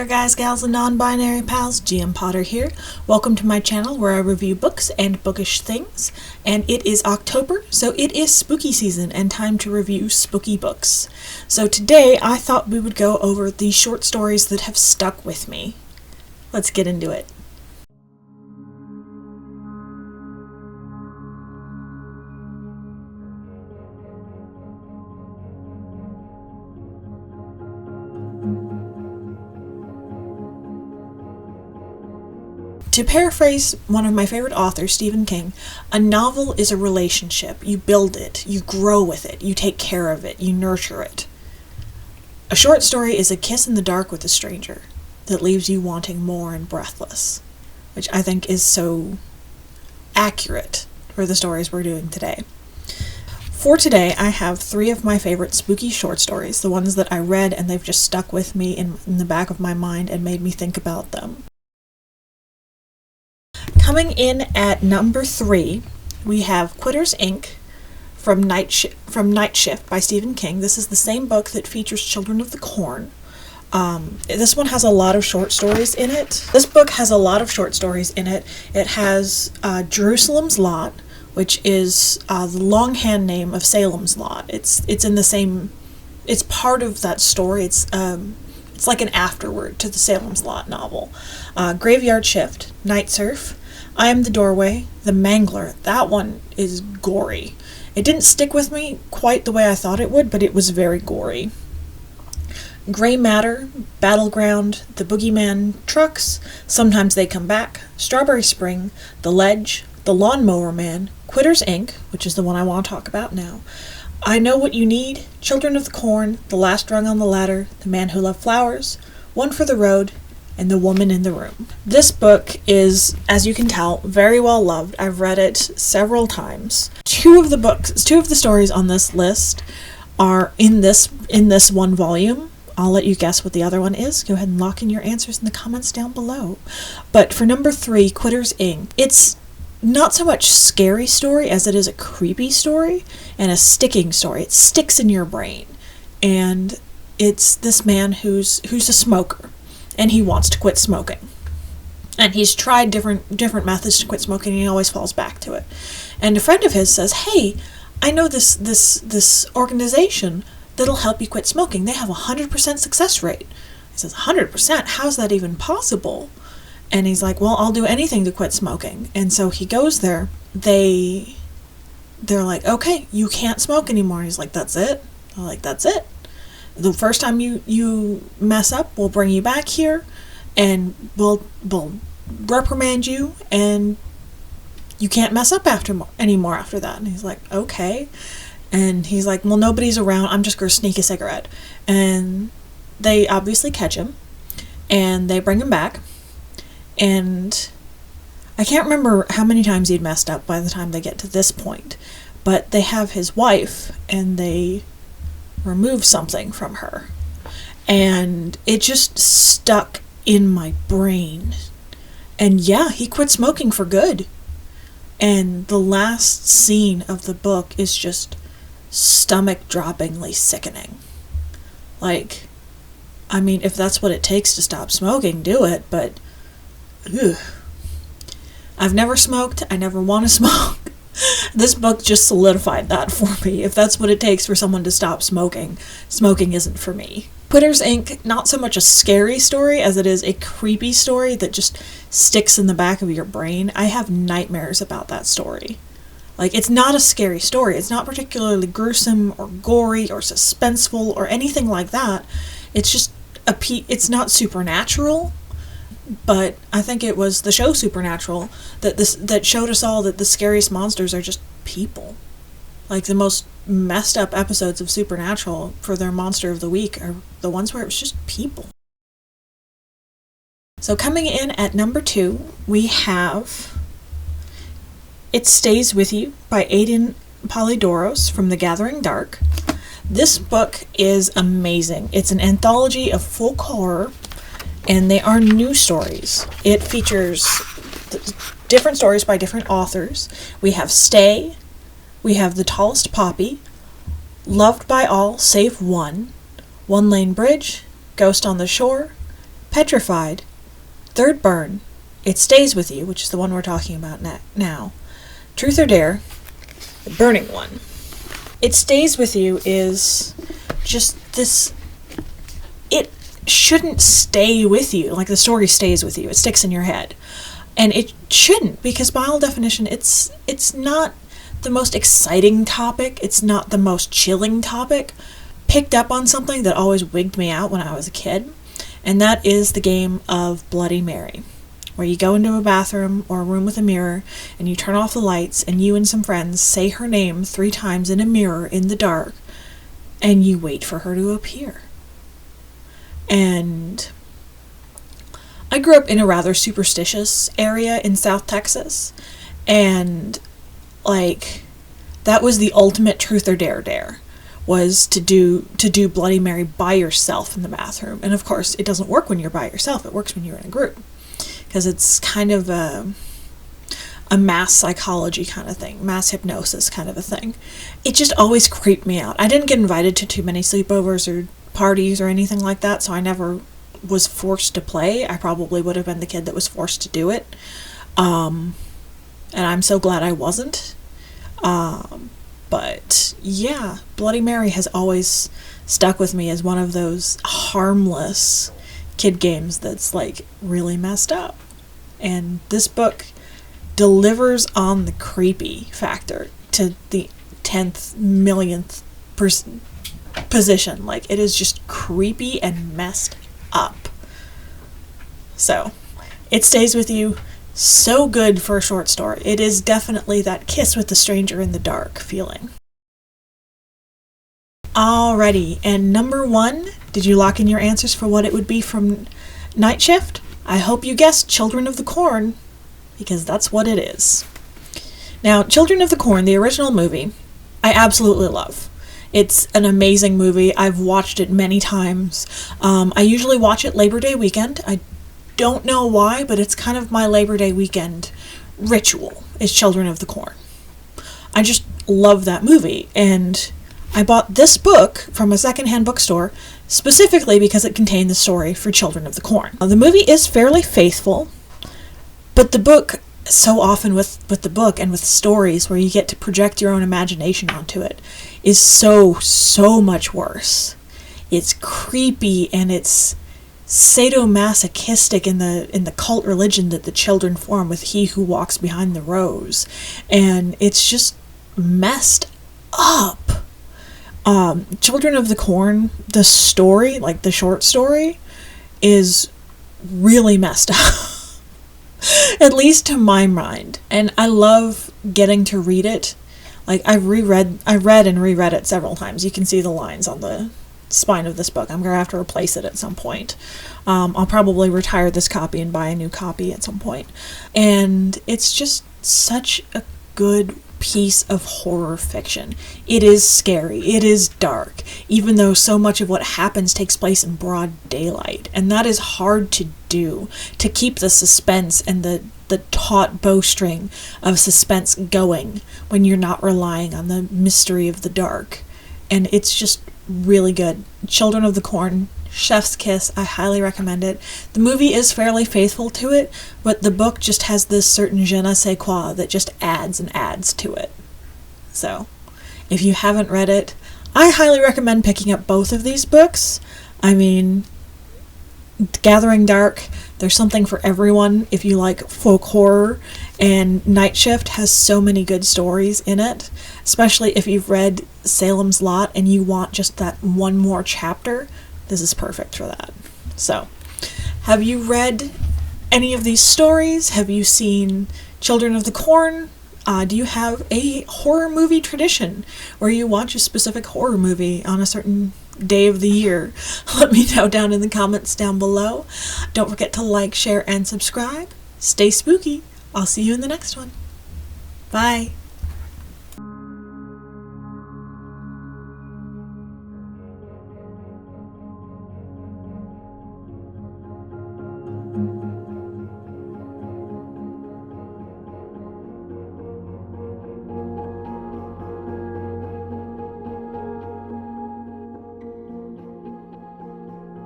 there guys, gals, and non-binary pals, GM Potter here. Welcome to my channel where I review books and bookish things. And it is October, so it is spooky season and time to review spooky books. So today I thought we would go over the short stories that have stuck with me. Let's get into it. To paraphrase one of my favorite authors, Stephen King, a novel is a relationship. You build it, you grow with it, you take care of it, you nurture it. A short story is a kiss in the dark with a stranger that leaves you wanting more and breathless, which I think is so accurate for the stories we're doing today. For today, I have 3 of my favorite spooky short stories, the ones that I read and they've just stuck with me in the back of my mind and made me think about them. Coming in at number 3, we have Quitters, Inc. from Night Shift by Stephen King. This is the same book that features Children of the Corn. This one has a lot of short stories in it. This book has a lot of short stories in it. It has Jerusalem's Lot, which is the longhand name of Salem's Lot. It's in the same. It's part of that story. It's like an afterword to the Salem's Lot novel. Graveyard Shift, Night Surf, I Am the Doorway, The Mangler. That one is gory. It didn't stick with me quite the way I thought it would, but it was very gory. Gray Matter, Battleground, The Boogeyman Trucks, Sometimes They Come Back, Strawberry Spring, The Ledge, The Lawnmower Man, Quitters, Inc., which is the one I want to talk about now, I Know What You Need, Children of the Corn, The Last Rung on the Ladder, The Man Who Loved Flowers, One for the Road, and The Woman in the Room. This book is, as you can tell, very well loved. I've read it several times. 2 of the stories on this list are in this one volume. I'll let you guess what the other one is. Go ahead and lock in your answers in the comments down below. But for number 3, Quitters, Inc., it's not so much scary story as it is a creepy story and a sticking story. It sticks in your brain. And it's this man who's a smoker. And he wants to quit smoking. And he's tried different methods to quit smoking, and he always falls back to it. And a friend of his says, "Hey, I know this organization that'll help you quit smoking. They have a 100% success rate." He says, 100%? How's that even possible? And he's like, "Well, I'll do anything to quit smoking." And so he goes there. They're like, "Okay, you can't smoke anymore." He's like, "That's it?" They're like, "That's it. The first time you mess up, we'll bring you back here, and we'll reprimand you, and you can't mess up anymore after that." And he's like, "Okay." And he's like, "Well, nobody's around. I'm just going to sneak a cigarette." And they obviously catch him, and they bring him back. And I can't remember how many times he'd messed up by the time they get to this point, but they have his wife, and they remove something from her, and it just stuck in my brain. And yeah, he quit smoking for good. And the last scene of the book is just stomach-droppingly sickening. Like, I mean, if that's what it takes to stop smoking, do it, but ugh. I've never smoked. I never want to smoke. This book just solidified that for me. If that's what it takes for someone to stop smoking, smoking isn't for me. Quitters, Inc., not so much a scary story as it is a creepy story that just sticks in the back of your brain. I have nightmares about that story. Like, it's not a scary story. It's not particularly gruesome or gory or suspenseful or anything like that. It's just it's not supernatural. But I think it was the show Supernatural that showed us all that the scariest monsters are just people. Like, the most messed up episodes of Supernatural for their Monster of the Week are the ones where it was just people. So coming in at number 2, we have It Stays With You by Aidan Polydoros from The Gathering Dark. This book is amazing. It's an anthology of folk horror, and they are new stories. It features different stories by different authors. We have Stay, we have The Tallest Poppy, Loved by All Save One, One Lane Bridge, Ghost on the Shore, Petrified, Third Burn, It Stays With You, which is the one we're talking about now, Truth or Dare, the burning one. It Stays With You is just this... It shouldn't stay with you. Like, the story stays with you. It sticks in your head. And it shouldn't, because by all definition, it's not the most exciting topic. It's not the most chilling topic. Picked up on something that always wigged me out when I was a kid, and that is the game of Bloody Mary, where you go into a bathroom or a room with a mirror, and you turn off the lights, and you and some friends say her name 3 times in a mirror in the dark, and you wait for her to appear. And I grew up in a rather superstitious area in South Texas, and, like, that was the ultimate truth or dare, was to do Bloody Mary by yourself in the bathroom. And of course, it doesn't work when you're by yourself. It works when you're in a group, because it's kind of a mass psychology kind of thing, mass hypnosis kind of a thing. It just always creeped me out. I didn't get invited to too many sleepovers or parties or anything like that, so I never was forced to play. I probably would have been the kid that was forced to do it. And I'm so glad I wasn't. But yeah, Bloody Mary has always stuck with me as one of those harmless kid games that's, like, really messed up. And this book delivers on the creepy factor to the 10th millionth position. Like, it is just creepy and messed up. So, It Stays With You. So good for a short story. It is definitely that kiss with the stranger in the dark feeling. Alrighty, and number 1, did you lock in your answers for what it would be from Night Shift? I hope you guessed Children of the Corn, because that's what it is. Now, Children of the Corn, the original movie, I absolutely love. It's an amazing movie. I've watched it many times. I usually watch it Labor Day weekend. I don't know why, but it's kind of my Labor Day weekend ritual, is Children of the Corn. I just love that movie, and I bought this book from a secondhand bookstore specifically because it contained the story for Children of the Corn. Now, the movie is fairly faithful, but the book, so often with the book and with stories where you get to project your own imagination onto it, is so much worse. It's creepy, and it's sadomasochistic in the cult religion that the children form with He Who Walks Behind the Rose, and it's just messed up. Children of the Corn, the story, like the short story, is really messed up. At least to my mind. And I love getting to read it. Like, I read and reread it several times. You can see the lines on the spine of this book. I'm going to have to replace it at some point. I'll probably retire this copy and buy a new copy at some point. And it's just such a good piece of horror fiction. It is scary. It is dark, even though so much of what happens takes place in broad daylight. And that is hard to do, to keep the suspense and the taut bowstring of suspense going when you're not relying on the mystery of the dark. And it's just really good. Children of the Corn, chef's kiss. I highly recommend it. The movie is fairly faithful to it, but the book just has this certain je ne sais quoi that just adds and adds to it. So, if you haven't read it, I highly recommend picking up both of these books. I mean, Gathering Dark, there's something for everyone if you like folk horror, and Night Shift has so many good stories in it, especially if you've read Salem's Lot and you want just that one more chapter. This is perfect for that. So, have you read any of these stories? Have you seen Children of the Corn? Do you have a horror movie tradition where you watch a specific horror movie on a certain day of the year? Let me know down in the comments down below. Don't forget to like, share, and subscribe. Stay spooky. I'll see you in the next one. Bye.